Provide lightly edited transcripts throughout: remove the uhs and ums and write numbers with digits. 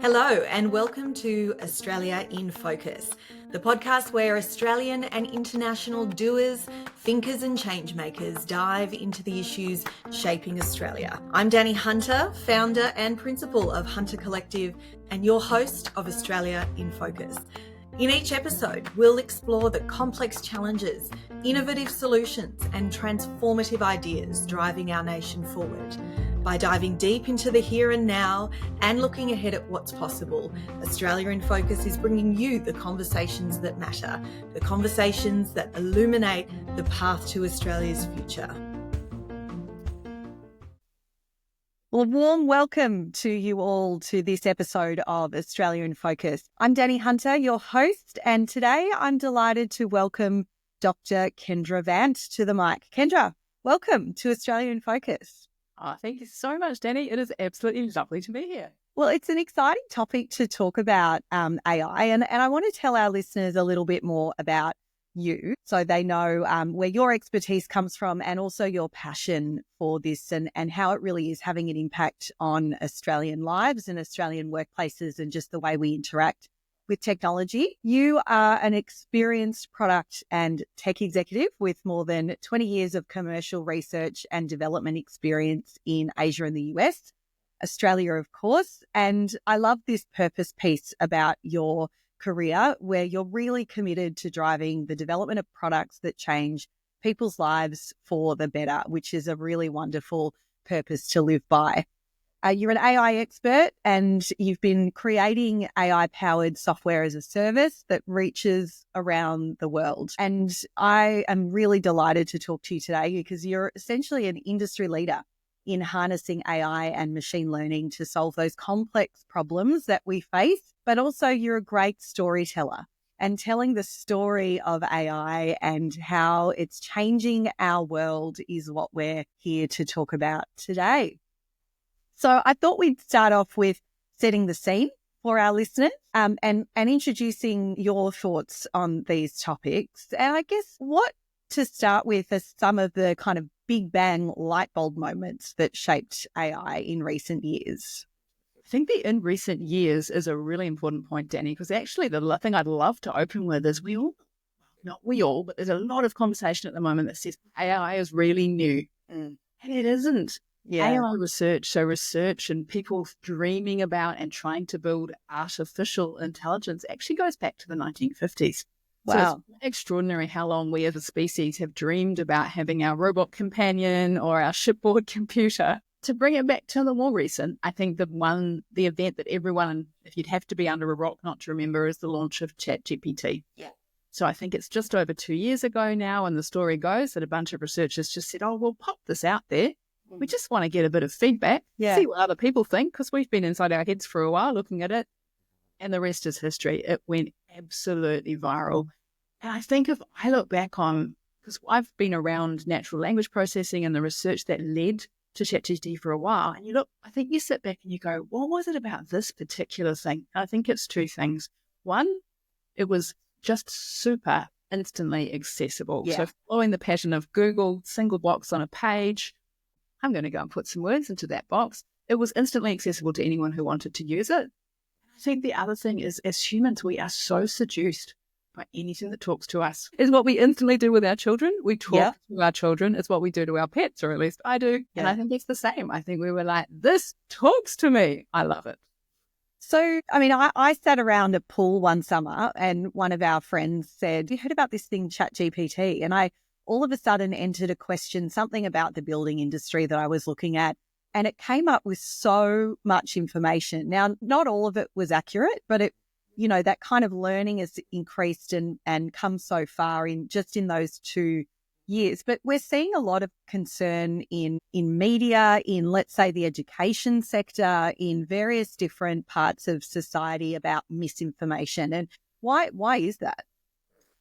Hello and welcome to Australia in Focus, the podcast where Australian and international doers, thinkers and changemakers dive into the issues shaping Australia. I'm Danni Hunter, founder and principal of Hunter Collective and your host of Australia in Focus. In each episode, we'll explore the complex challenges, innovative solutions and transformative ideas driving our nation forward. By diving deep into the here and now and looking ahead at what's possible, Australia in Focus is bringing you the conversations that matter, the conversations that illuminate the path to Australia's future. Well, a warm welcome to you all to this episode of Australia in Focus. I'm Danni Hunter, your host, and today I'm delighted to welcome Dr Kendra Vant to the mic. Kendra, welcome to Australia in Focus. Oh, thank you so much, Danni. It is absolutely lovely to be here. Well, it's an exciting topic to talk about AI, and I want to tell our listeners a little bit more about you so they know where your expertise comes from and also your passion for this and how it really is having an impact on Australian lives and Australian workplaces and just the way we interact with technology. You are an experienced product and tech executive with more than 20 years of commercial research and development experience in Asia and the US, Australia, of course. And I love this purpose piece about your career where you're really committed to driving the development of products that change people's lives for the better, which is a really wonderful purpose to live by. You're an AI expert and you've been creating AI-powered software as a service that reaches around the world. And I am really delighted to talk to you today because you're essentially an industry leader in harnessing AI and machine learning to solve those complex problems that we face, but also you're a great storyteller and telling the story of AI and how it's changing our world is what we're here to talk about today. So I thought we'd start off with setting the scene for our listeners and introducing your thoughts on these topics. And I guess what to start with are some of the kind of big bang light bulb moments that shaped AI in recent years. I think the in recent years is a really important point, Danni, because actually the thing I'd love to open with is but there's a lot of conversation at the moment that says AI is really new. And it isn't. Yeah. AI research and people dreaming about and trying to build artificial intelligence actually goes back to the 1950s. Wow. So it's extraordinary how long we as a species have dreamed about having our robot companion or our shipboard computer. To bring it back to the more recent, I think the event that everyone, if you'd have to be under a rock not to remember, is the launch of ChatGPT. Yeah. So I think it's just over 2 years ago now, and the story goes that a bunch of researchers just said, we'll pop this out there. We just want to get a bit of feedback, see what other people think, because we've been inside our heads for a while looking at it, and the rest is history. It went absolutely viral. And I think if I look back on, because I've been around natural language processing and the research that led to ChatGPT for a while, and I think you sit back and you go, what was it about this particular thing? And I think it's two things. One, it was just super instantly accessible. Yeah. So following the pattern of Google, single box on a page, I'm going to go and put some words into that box. It was instantly accessible to anyone who wanted to use it. I think the other thing is, as humans, we are so seduced by anything that talks to us. It's what we instantly do with our children. We talk to our children. It's what we do to our pets, or at least I do. Yeah. And I think it's the same. I think we were like, this talks to me. I love it. So, I sat around a pool one summer and one of our friends said, you heard about this thing, ChatGPT? And I all of a sudden entered a question, something about the building industry that I was looking at, and it came up with so much information. Now, not all of it was accurate, but it, that kind of learning has increased and come so far in those 2 years. But we're seeing a lot of concern in media, in, let's say, the education sector, in various different parts of society about misinformation. And why is that?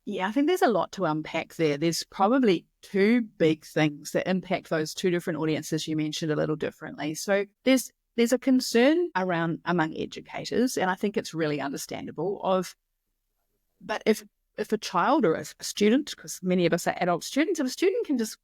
Yeah, I think there's a lot to unpack there. There's probably two big things that impact those two different audiences you mentioned a little differently. So there's a concern among educators, and I think it's really understandable but if a child or a student, because many of us are adult students, if a student can just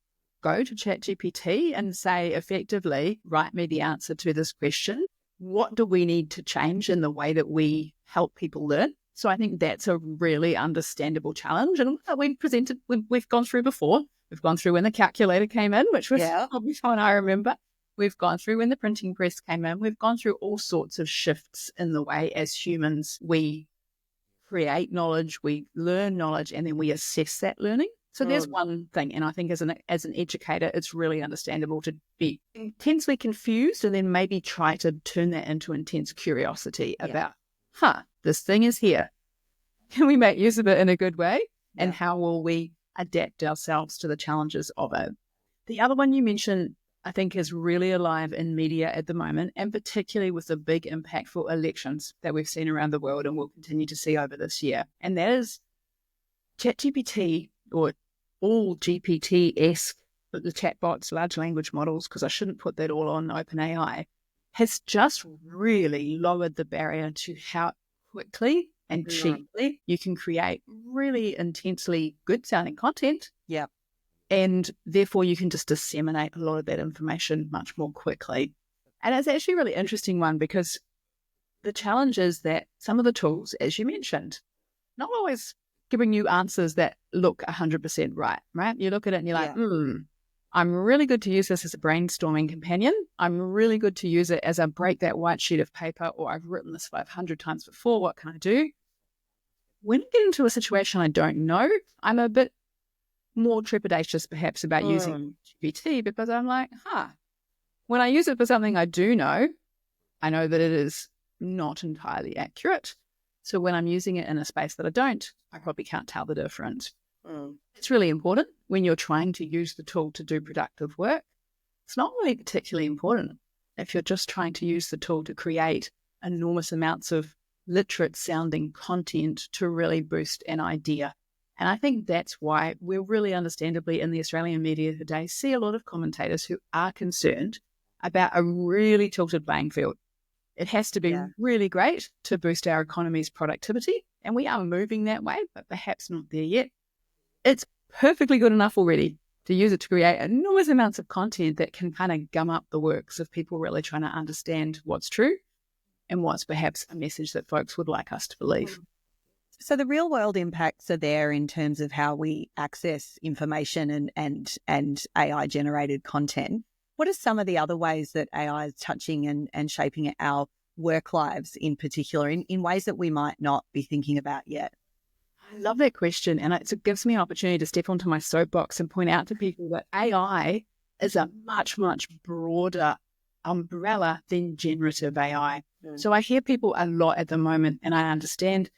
go to ChatGPT and say effectively, write me the answer to this question, what do we need to change in the way that we help people learn? So I think that's a really understandable challenge. And we've gone through before. We've gone through when the calculator came in, which was probably fun, I remember. We've gone through when the printing press came in. We've gone through all sorts of shifts in the way as humans we create knowledge, we learn knowledge, and then we assess that learning. So there's one thing. And I think as an educator, it's really understandable to be intensely confused and then maybe try to turn that into intense curiosity about, this thing is here. Can we make use of it in a good way? And how will we adapt ourselves to the challenges of it? The other one you mentioned, I think, is really alive in media at the moment, and particularly with the big impactful elections that we've seen around the world and will continue to see over this year. And that is ChatGPT, or all GPT-esque, the chatbots, large language models, because I shouldn't put that all on OpenAI, has just really lowered the barrier to how quickly and cheaply you can create really intensely good sounding content. Yeah. And therefore you can just disseminate a lot of that information much more quickly. And it's actually a really interesting one, because the challenge is that some of the tools, as you mentioned, not always giving you answers that look 100% right? You look at it and you're like, I'm really good to use this as a brainstorming companion. I'm really good to use it as a break that white sheet of paper, or I've written this 500 times before. What can I do? When I get into a situation I don't know, I'm a bit more trepidatious perhaps about using GPT, because I'm like, when I use it for something I do know, I know that it is not entirely accurate. So when I'm using it in a space that I don't, I probably can't tell the difference. It's really important when you're trying to use the tool to do productive work. It's not really particularly important if you're just trying to use the tool to create enormous amounts of literate sounding content to really boost an idea. And I think that's why we're really understandably in the Australian media today see a lot of commentators who are concerned about a really tilted playing field. It has to be really great to boost our economy's productivity, and we are moving that way, but perhaps not there yet. It's perfectly good enough already to use it to create enormous amounts of content that can kind of gum up the works of people really trying to understand what's true and what's perhaps a message that folks would like us to believe. So the real world impacts are there in terms of how we access information and AI generated content. What are some of the other ways that AI is touching and shaping our work lives in particular, in ways that we might not be thinking about yet? I love that question, and it gives me an opportunity to step onto my soapbox and point out to people that AI is a much, much broader umbrella than generative AI. So I hear people a lot at the moment, and I understand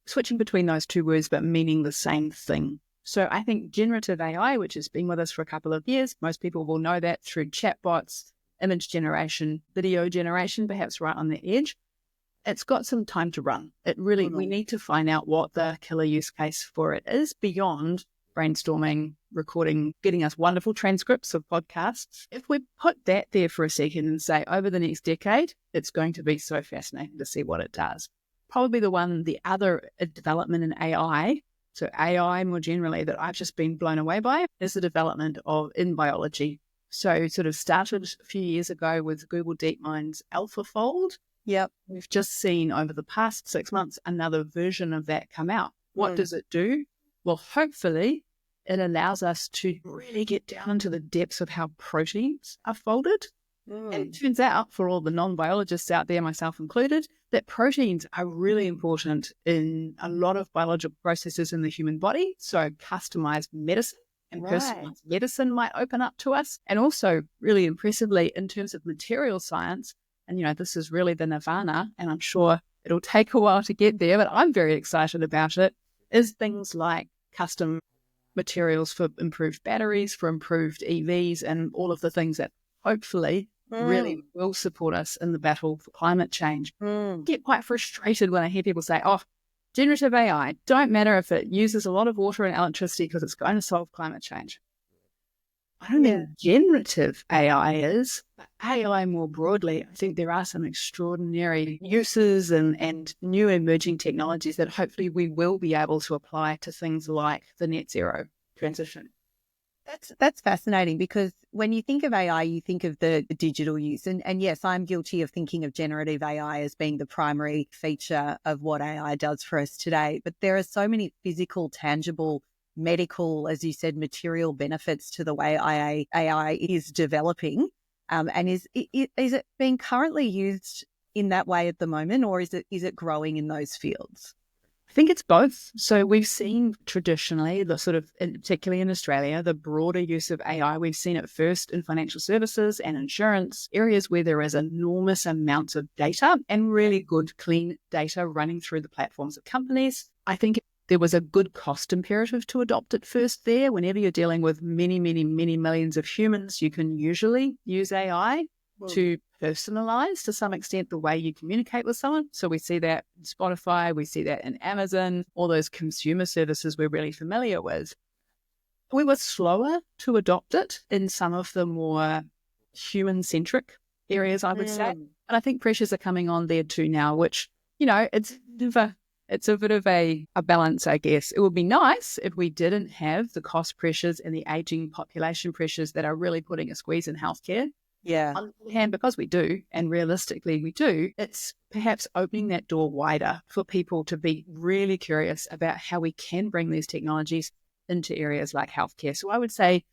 switching between those two words but meaning the same thing. So I think generative AI, which has been with us for a couple of years, most people will know that through chatbots, image generation, video generation, perhaps right on the edge. It's got some time to run. We need to find out what the killer use case for it is beyond brainstorming, recording, getting us wonderful transcripts of podcasts. If we put that there for a second and say over the next decade, it's going to be so fascinating to see what it does. Probably the other development in AI, so AI more generally, that I've just been blown away by is the development in biology. So sort of started a few years ago with Google DeepMind's AlphaFold. Yep. We've just seen over the past 6 months another version of that come out. What does it do? Well, hopefully it allows us to really get down into the depths of how proteins are folded. And it turns out, for all the non-biologists out there, myself included, that proteins are really important in a lot of biological processes in the human body. So customized medicine and personalized medicine might open up to us. And also, really impressively, in terms of material science, and this is really the nirvana, and I'm sure it'll take a while to get there, but I'm very excited about it, is things like custom materials for improved batteries, for improved EVs, and all of the things that hopefully really will support us in the battle for climate change. I get quite frustrated when I hear people say, generative AI, don't matter if it uses a lot of water and electricity because it's going to solve climate change. I don't think generative AI is, but AI more broadly, I think there are some extraordinary uses and new emerging technologies that hopefully we will be able to apply to things like the net zero transition. That's fascinating, because when you think of AI, you think of the digital use. And yes, I'm guilty of thinking of generative AI as being the primary feature of what AI does for us today. But there are so many physical, tangible, medical, as you said, material benefits to the way AI is developing. And is it being currently used in that way at the moment, or is it growing in those fields? I think it's both. So we've seen traditionally, the sort of, particularly in Australia, the broader use of AI. We've seen it first in financial services and insurance, areas where there is enormous amounts of data and really good, clean data running through the platforms of companies. I think there was a good cost imperative to adopt it first there. Whenever you're dealing with many, many, many millions of humans, you can usually use AI to personalize to some extent the way you communicate with someone. So we see that in Spotify, we see that in Amazon, all those consumer services we're really familiar with. We were slower to adopt it in some of the more human-centric areas, I would say. And I think pressures are coming on there too now, which, it's a bit of a balance, I guess. It would be nice if we didn't have the cost pressures and the aging population pressures that are really putting a squeeze in healthcare. Yeah. On the other hand, because we do, and realistically we do, it's perhaps opening that door wider for people to be really curious about how we can bring these technologies into areas like healthcare. So I would say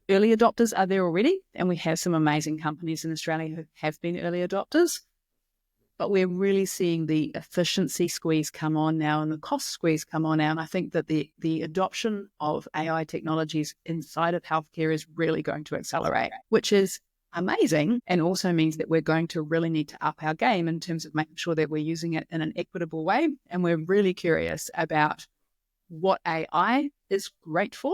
early adopters are there already, and we have some amazing companies in Australia who have been early adopters. But we're really seeing the efficiency squeeze come on now and the cost squeeze come on now. And I think that the adoption of AI technologies inside of healthcare is really going to accelerate, which is amazing, and also means that we're going to really need to up our game in terms of making sure that we're using it in an equitable way. And we're really curious about what AI is great for,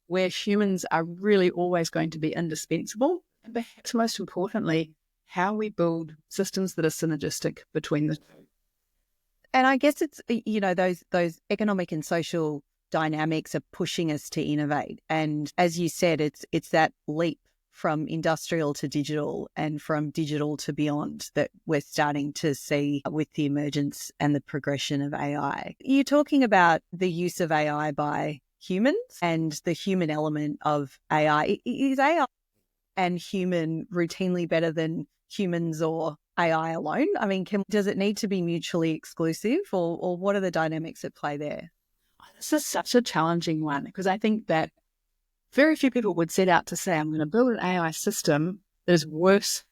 where humans are really always going to be indispensable, and perhaps most importantly, how we build systems that are synergistic between the two. And I guess it's, those economic and social dynamics are pushing us to innovate. And as you said, it's that leap from industrial to digital and from digital to beyond that we're starting to see with the emergence and the progression of AI. You're talking about the use of AI by humans and the human element of AI. Is AI and human routinely better than humans or AI alone? I mean, does it need to be mutually exclusive, or what are the dynamics at play there? This is such a challenging one, because I think that very few people would set out to say, I'm going to build an AI system that is worse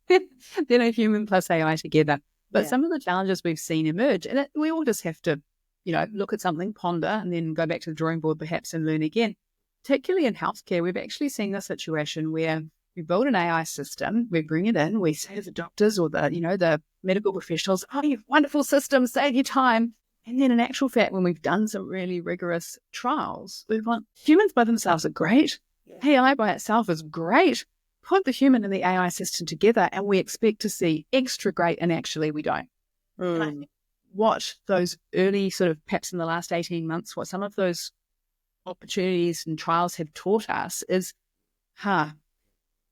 than a human plus AI together. But some of the challenges we've seen emerge, and we all just have to, look at something, ponder, and then go back to the drawing board perhaps and learn again. Particularly in healthcare, we've actually seen the situation where we build an AI system, we bring it in, we say to the doctors or the medical professionals, oh, you have wonderful system, save you time. And then in actual fact, when we've done some really rigorous trials, we've gone, humans by themselves are great. AI by itself is great. Put the human and the AI system together and we expect to see extra great, and actually we don't. And I think what those early sort of, perhaps in the last 18 months, what some of those opportunities and trials have taught us is,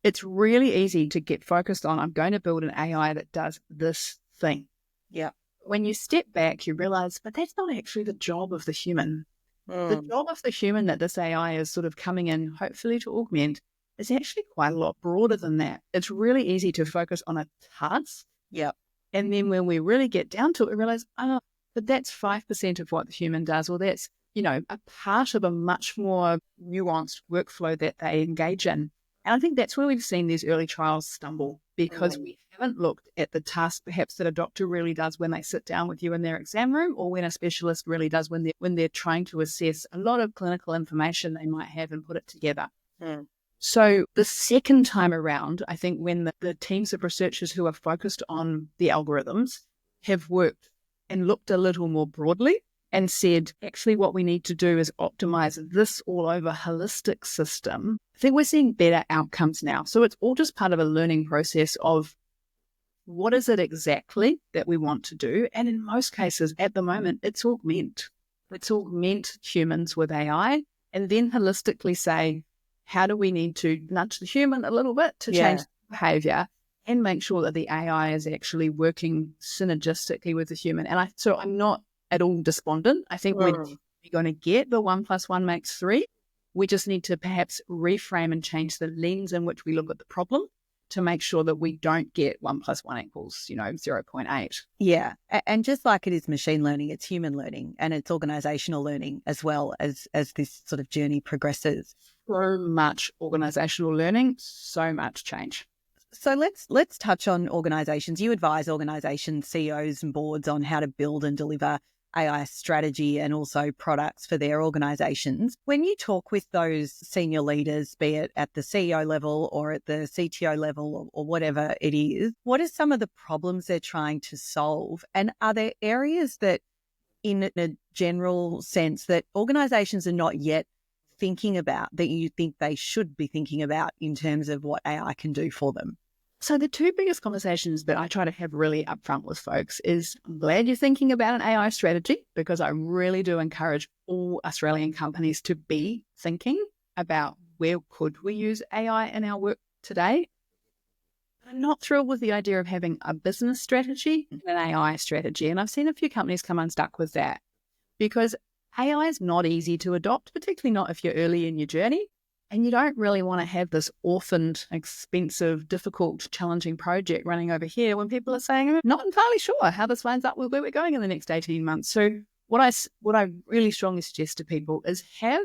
it's really easy to get focused on, I'm going to build an AI that does this thing. Yeah. When you step back, you realize, but that's not actually the job of the human. The job of the human that this AI is sort of coming in, hopefully to augment, is actually quite a lot broader than that. It's really easy to focus on a task. Yeah. And then when we really get down to it, we realize, but that's 5% of what the human does, or that's, a part of a much more nuanced workflow that they engage in. And I think that's where we've seen these early trials stumble, because we haven't looked at the task perhaps that a doctor really does when they sit down with you in their exam room, or when a specialist really does when they're trying to assess a lot of clinical information they might have and put it together. So the second time around, I think when the teams of researchers who are focused on the algorithms have worked and looked a little more broadly and said, actually, what we need to do is optimize this all over holistic system, I think we're seeing better outcomes now. So it's all just part of a learning process of what is it exactly that we want to do. And in most cases, at the moment, it's augment humans with AI, and then holistically say, how do we need to nudge the human a little bit to change behavior and make sure that the AI is actually working synergistically with the human. And so I'm not at all despondent. I think we're going to get the 1 + 1 = 3. We just need to perhaps reframe and change the lens in which we look at the problem to make sure that we don't get 1 + 1 = 0.8. Yeah. And just like it is machine learning, it's human learning and it's organizational learning as well as this sort of journey progresses. So much organizational learning, so much change. So let's touch on organizations. You advise organizations, CEOs and boards on how to build and deliver AI strategy and also products for their organizations. When you talk with those senior leaders, be it at the CEO level or at the CTO level or whatever it is, what are some of the problems they're trying to solve? And are there areas that, in a general sense, that organizations are not yet thinking about that you think they should be thinking about in terms of what AI can do for them? So the two biggest conversations that I try to have really upfront with folks is, I'm glad you're thinking about an AI strategy, because I really do encourage all Australian companies to be thinking about where could we use AI in our work today. I'm not thrilled with the idea of having a business strategy and an AI strategy. And I've seen a few companies come unstuck with that because AI is not easy to adopt, particularly not if you're early in your journey. And you don't really want to have this orphaned, expensive, difficult, challenging project running over here when people are saying, I'm not entirely sure how this lines up with where we're going in the next 18 months. So what I really strongly suggest to people is have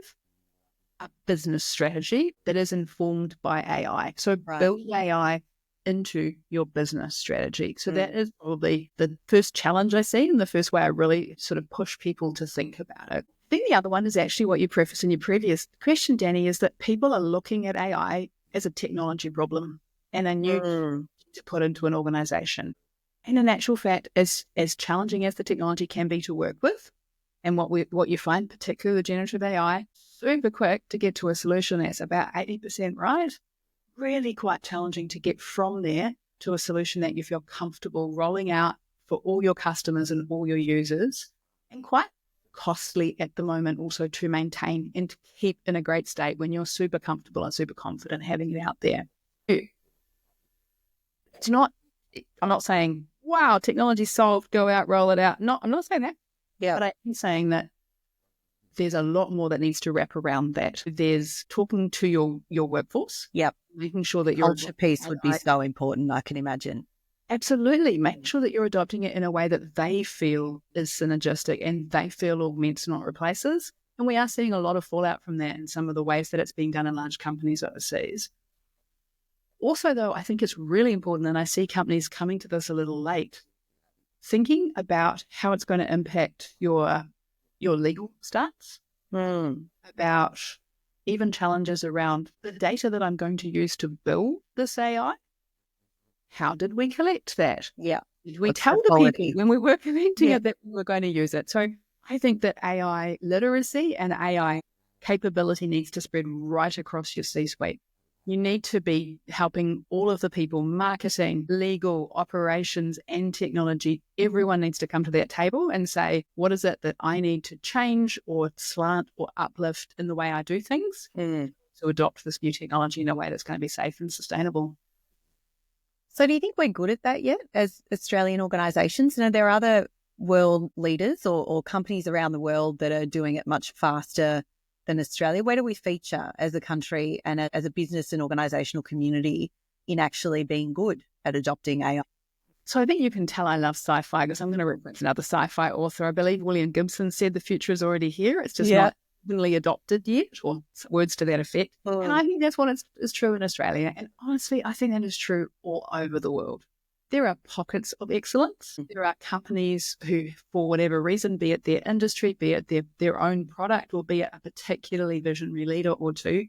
a business strategy that is informed by AI. So build AI into your business strategy. So that is probably the first challenge I see and the first way I really sort of push people to think about it. Then the other one is actually what you prefaced in your previous question, Danni, is that people are looking at AI as a technology problem and a new to put into an organization. And in actual fact, as challenging as the technology can be to work with, and what you find, particularly with generative AI, super quick to get to a solution that's about 80% right, really quite challenging to get from there to a solution that you feel comfortable rolling out for all your customers and all your users, and quite costly at the moment also to maintain and to keep in a great state when you're super comfortable and super confident having it out there. It's not, I'm not saying, wow, technology solved, go out, roll it out. No, I'm not saying that. Yeah. But I'm saying that there's a lot more that needs to wrap around that. There's talking to your workforce. Yep. Making sure that your culture piece would be so important, I can imagine. Absolutely. Make sure that you're adopting it in a way that they feel is synergistic and they feel augments, not replaces. And we are seeing a lot of fallout from that in some of the ways that it's being done in large companies overseas. Also, though, I think it's really important, and I see companies coming to this a little late, thinking about how it's going to impact your legal stats, about even challenges around the data that I'm going to use to build this AI. How did we collect that? Yeah. Did we tell the people when we were connecting it that we were going to use it? So I think that AI literacy and AI capability needs to spread right across your C-suite. You need to be helping all of the people, marketing, legal, operations, and technology. Everyone needs to come to that table and say, what is it that I need to change or slant or uplift in the way I do things to adopt this new technology in a way that's going to be safe and sustainable? So do you think we're good at that yet as Australian organisations? You know, there are other world leaders or companies around the world that are doing it much faster than Australia. Where do we feature as a country and as a business and organisational community in actually being good at adopting AI? So I think you can tell I love sci-fi because I'm going to reference another sci-fi author. I believe William Gibson said the future is already here. It's just not really adopted yet, or words to that effect. And I think that's what is true in Australia. And honestly, I think that is true all over the world. There are pockets of excellence. There are companies who, for whatever reason, be it their industry, be it their own product, or be it a particularly visionary leader or two,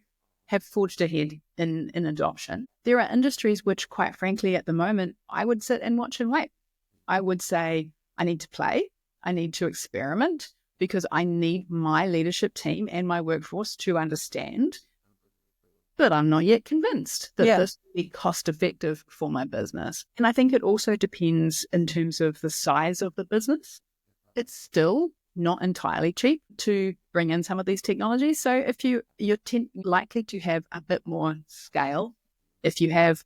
have forged ahead in adoption. There are industries which, quite frankly, at the moment, I would sit and watch and wait. I would say, I need to play, I need to experiment, because I need my leadership team and my workforce to understand that I'm not yet convinced that this will be cost effective for my business. And I think it also depends in terms of the size of the business. It's still not entirely cheap to bring in some of these technologies. So if you're likely to have a bit more scale, if you have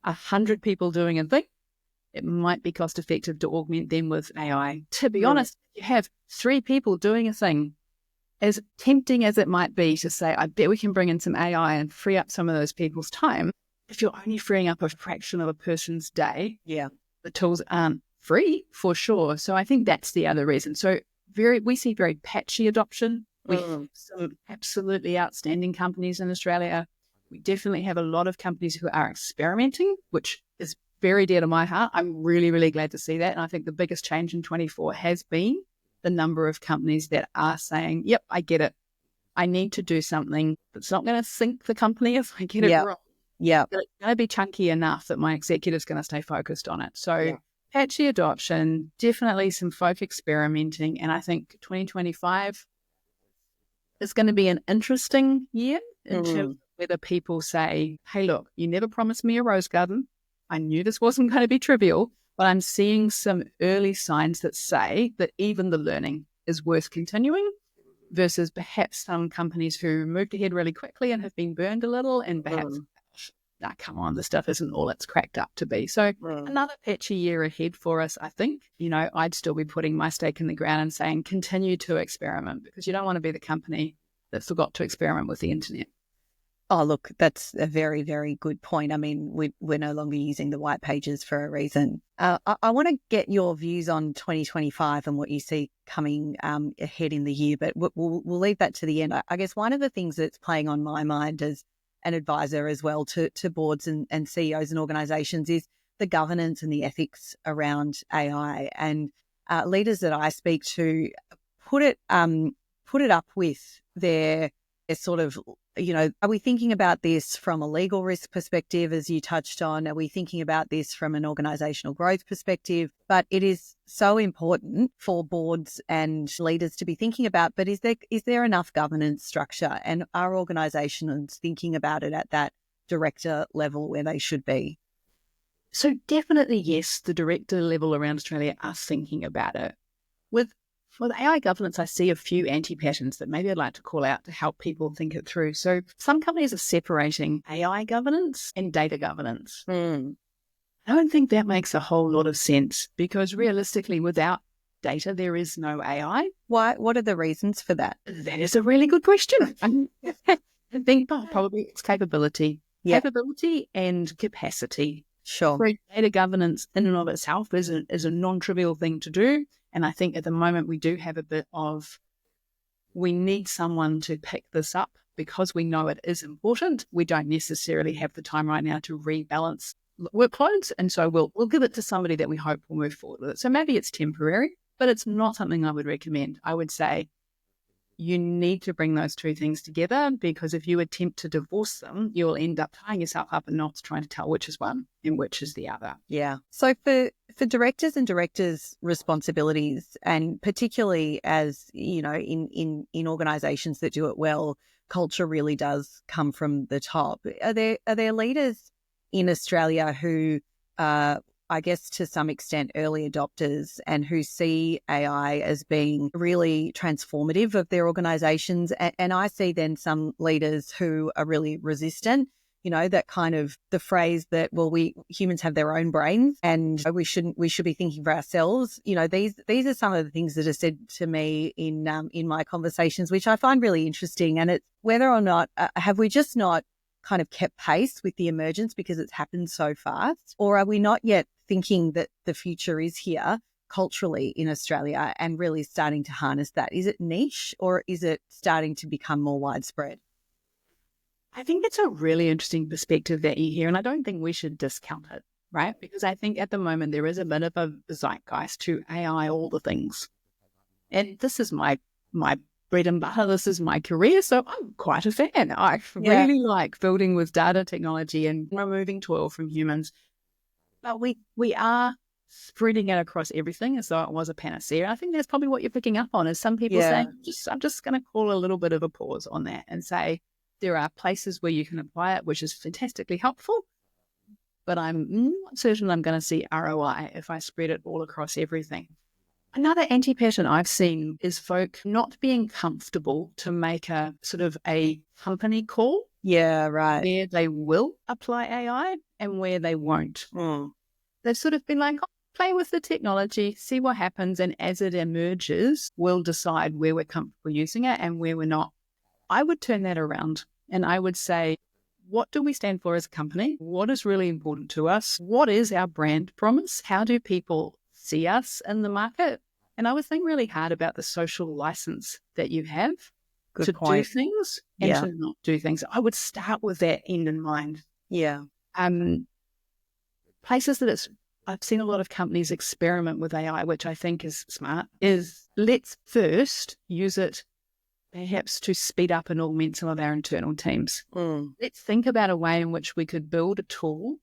100 people doing a thing, it might be cost effective to augment them with AI. To be honest, if you have 3 people doing a thing, as tempting as it might be to say, I bet we can bring in some AI and free up some of those people's time, if you're only freeing up a fraction of a person's day, the tools aren't free for sure. So I think that's the other reason. So we see very patchy adoption. We have some absolutely outstanding companies in Australia. We definitely have a lot of companies who are experimenting, which is very dear to my heart. I'm really, really glad to see that. And I think the biggest change in 24 has been the number of companies that are saying, yep, I get it. I need to do something that's not going to sink the company if I get it wrong. Yeah. But it's going to be chunky enough that my executive's going to stay focused on it. So patchy adoption, definitely some folk experimenting. And I think 2025 is going to be an interesting year in terms of whether people say, hey, look, you never promised me a rose garden. I knew this wasn't going to be trivial, but I'm seeing some early signs that say that even the learning is worth continuing versus perhaps some companies who moved ahead really quickly and have been burned a little and perhaps, come on, this stuff isn't all it's cracked up to be. So another patchy year ahead for us, I think. I'd still be putting my stake in the ground and saying continue to experiment, because you don't want to be the company that forgot to experiment with the internet. Oh, look, that's a very, very good point. I mean, we're no longer using the white pages for a reason. I want to get your views on 2025 and what you see coming ahead in the year, but we'll leave that to the end. I guess one of the things that's playing on my mind as an advisor as well to boards and CEOs and organisations is the governance and the ethics around AI. And leaders that I speak to put it up with their sort of, are we thinking about this from a legal risk perspective, as you touched on? Are we thinking about this from an organisational growth perspective? But it is so important for boards and leaders to be thinking about, but is there enough governance structure, and are organisations thinking about it at that director level where they should be? So definitely, yes, the director level around Australia are thinking about it. For the AI governance, I see a few anti-patterns that maybe I'd like to call out to help people think it through. So some companies are separating AI governance and data governance. I don't think that makes a whole lot of sense, because realistically, without data, there is no AI. Why? What are the reasons for that? That is a really good question. I think probably it's capability and capacity. Sure. So data governance in and of itself is a non-trivial thing to do. And I think at the moment we do have a bit of, we need someone to pick this up because we know it is important. We don't necessarily have the time right now to rebalance workloads. And so we'll give it to somebody that we hope will move forward with it. So maybe it's temporary, but it's not something I would recommend. I would say you need to bring those two things together, because if you attempt to divorce them, you'll end up tying yourself up in knots trying to tell which is one and which is the other. Yeah. So for directors and directors' responsibilities, and particularly as, in organisations that do it well, culture really does come from the top. Are there leaders in Australia who I guess to some extent early adopters and who see AI as being really transformative of their organisations? And I see then some leaders who are really resistant, that kind of the phrase that, well, we humans have their own brains and we should be thinking for ourselves. These are some of the things that are said to me in my conversations, which I find really interesting. And it's whether or not have we just not kind of kept pace with the emergence because it's happened so fast, or are we not yet thinking that the future is here culturally in Australia and really starting to harness that? Is it niche, or is it starting to become more widespread? I think it's a really interesting perspective that you hear, and I don't think we should discount it, right? Because I think at the moment there is a bit of a zeitgeist to AI all the things. And this is my bread and butter, this is my career, so I'm quite a fan. I really like building with data technology and removing toil from humans. But we are spreading it across everything as though it was a panacea. I think that's probably what you're picking up on, is some people saying, I'm just going to call a little bit of a pause on that and say there are places where you can apply it, which is fantastically helpful, but I'm not certain I'm going to see ROI if I spread it all across everything. Another anti-pattern I've seen is folk not being comfortable to make a sort of a company call. Yeah, right. Where they will apply AI and where they won't. They've sort of been like, play with the technology, see what happens, and as it emerges, we'll decide where we're comfortable using it and where we're not. I would turn that around and I would say, what do we stand for as a company? What is really important to us? What is our brand promise? How do people see us in the market? And I would think really hard about the social license that you have to do things and to not do things. I would start with that end in mind. Yeah. Places that I've seen a lot of companies experiment with AI, which I think is smart, is let's first use it perhaps to speed up and augment some of our internal teams. Let's think about a way in which we could build a tool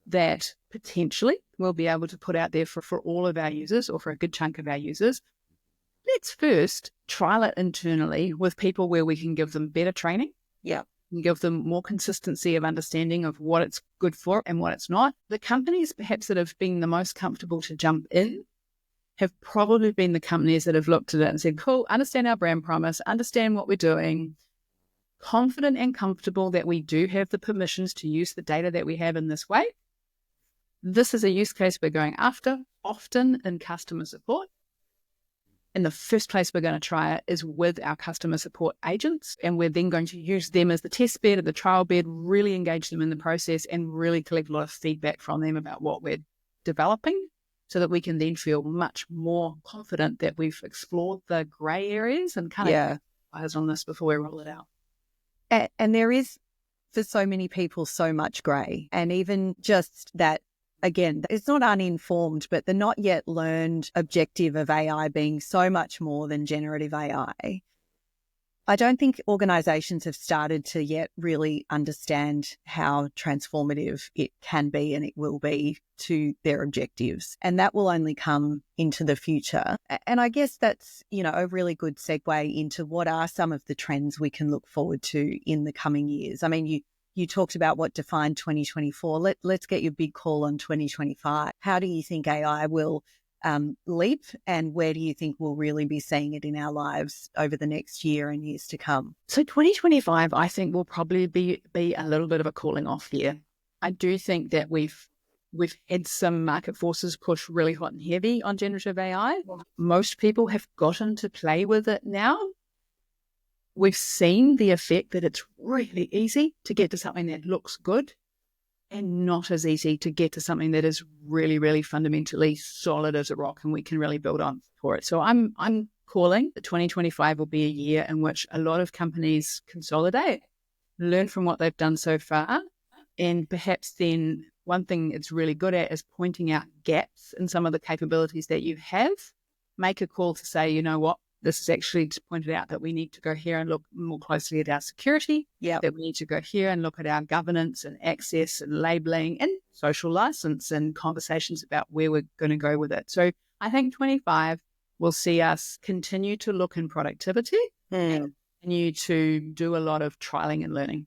that potentially we'll be able to put out there for all of our users or for a good chunk of our users. Let's first trial it internally with people where we can give them better training. Yeah. And give them more consistency of understanding of what it's good for and what it's not. The companies perhaps that have been the most comfortable to jump in have probably been the companies that have looked at it and said, cool, understand our brand promise, understand what we're doing, confident and comfortable that we do have the permissions to use the data that we have in this way. This is a use case we're going after, often in customer support. And the first place we're going to try it is with our customer support agents. And we're then going to use them as the test bed or the trial bed, really engage them in the process and really collect a lot of feedback from them about what we're developing so that we can then feel much more confident that we've explored the grey areas and kind of eyes on this before we roll it out. And there is, for so many people, so much grey. And even just that, again, it's not uninformed, but the not yet learned objective of AI being so much more than generative AI. I don't think organisations have started to yet really understand how transformative it can be and it will be to their objectives. And that will only come into the future. And I guess that's, a really good segue into what are some of the trends we can look forward to in the coming years. I mean, you talked about what defined 2024. Let's get your big call on 2025. How do you think AI will leap, and where do you think we'll really be seeing it in our lives over the next year and years to come? So 2025, I think, will probably be a little bit of a cooling off year. I do think that we've had some market forces push really hot and heavy on generative AI. Most people have gotten to play with it now. We've seen the effect that it's really easy to get to something that looks good and not as easy to get to something that is really, really fundamentally solid as a rock and we can really build on for it. So I'm calling that 2025 will be a year in which a lot of companies consolidate, learn from what they've done so far, and perhaps then one thing it's really good at is pointing out gaps in some of the capabilities that you have. Make a call to say, you know what, this is actually pointed out that we need to go here and look more closely at our security, that we need to go here and look at our governance and access and labeling and social license and conversations about where we're going to go with it. So I think 25 will see us continue to look in productivity and continue to do a lot of trialing and learning.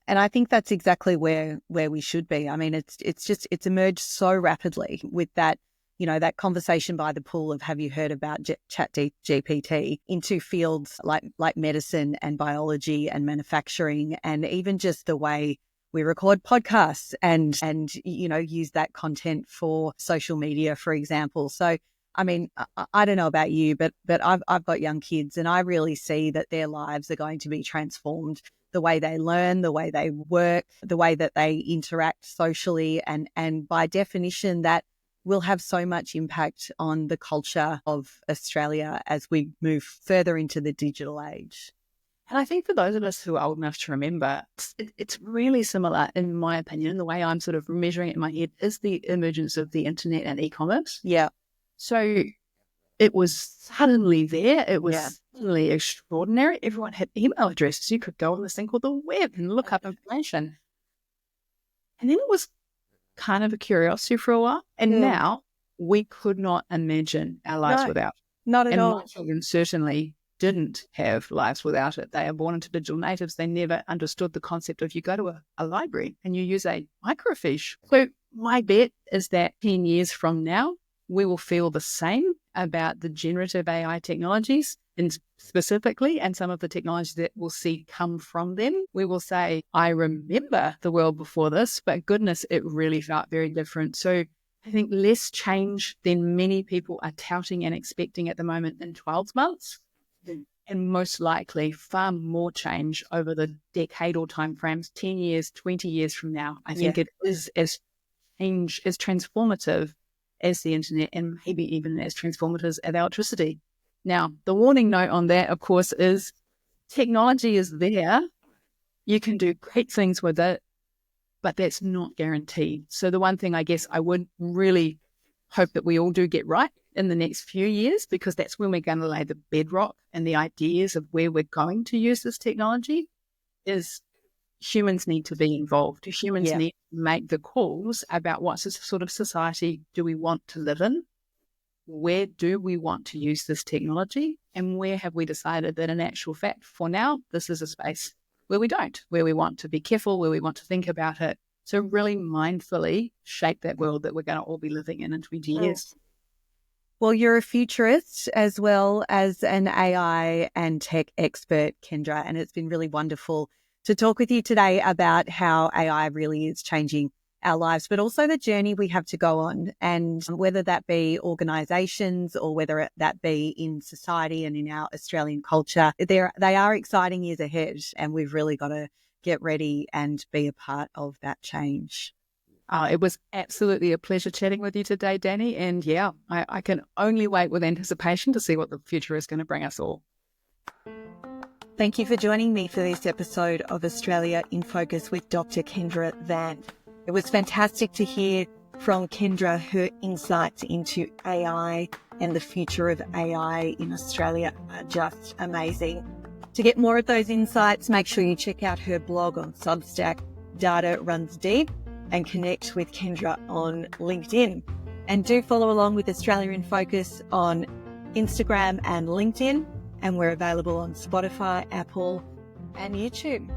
And I think that's exactly where we should be. I mean, it's emerged so rapidly with that, that conversation by the pool of have you heard about ChatGPT into fields like medicine and biology and manufacturing, and even just the way we record podcasts and use that content for social media, for example. So, I mean, I don't know about you, but I've got young kids, and I really see that their lives are going to be transformed. The way they learn, the way they work, the way that they interact socially, and by definition that will have so much impact on the culture of Australia as we move further into the digital age. And I think for those of us who are old enough to remember, it's really similar, in my opinion. The way I'm sort of measuring it in my head is the emergence of the internet and e-commerce. Yeah. So it was suddenly there. It was suddenly extraordinary. Everyone had email addresses. You could go on this thing called the web and look up information. And then it was kind of a curiosity for a while. And now we could not imagine our lives without. Not at all. And my children certainly didn't have lives without it. They are born into digital natives. They never understood the concept of you go to a library and you use a microfiche. So my bet is that 10 years from now, we will feel the same about the generative AI technologies and specifically, and some of the technologies that we'll see come from them. We will say, I remember the world before this, but goodness, it really felt very different. So I think less change than many people are touting and expecting at the moment in 12 months. And most likely far more change over the decadal timeframes, 10 years, 20 years from now. I think it is as transformative as the internet, and maybe even as transformative as electricity. Now, the warning note on that, of course, is technology is there. You can do great things with it, but that's not guaranteed. So the one thing I guess I would really hope that we all do get right in the next few years, because that's when we're going to lay the bedrock and the ideas of where we're going to use this technology, is humans need to be involved. Humans need to make the calls about what sort of society do we want to live in, where do we want to use this technology, and where have we decided that in actual fact, for now, this is a space where we don't, where we want to be careful, where we want to think about it. So really mindfully shape that world that we're going to all be living in 20 years. Well, you're a futurist as well as an AI and tech expert, Kendra, and it's been really wonderful to talk with you today about how AI really is changing our lives, but also the journey we have to go on, and whether that be organisations or whether that be in society and in our Australian culture, they are exciting years ahead, and we've really got to get ready and be a part of that change. It was absolutely a pleasure chatting with you today, Danni. And I can only wait with anticipation to see what the future is going to bring us all. Thank you for joining me for this episode of Australia in Focus with Dr. Kendra Vant. It was fantastic to hear from Kendra. Her insights into AI and the future of AI in Australia are just amazing. To get more of those insights, make sure you check out her blog on Substack, Data Runs Deep, and connect with Kendra on LinkedIn. And do follow along with Australia in Focus on Instagram and LinkedIn. And we're available on Spotify, Apple, and YouTube.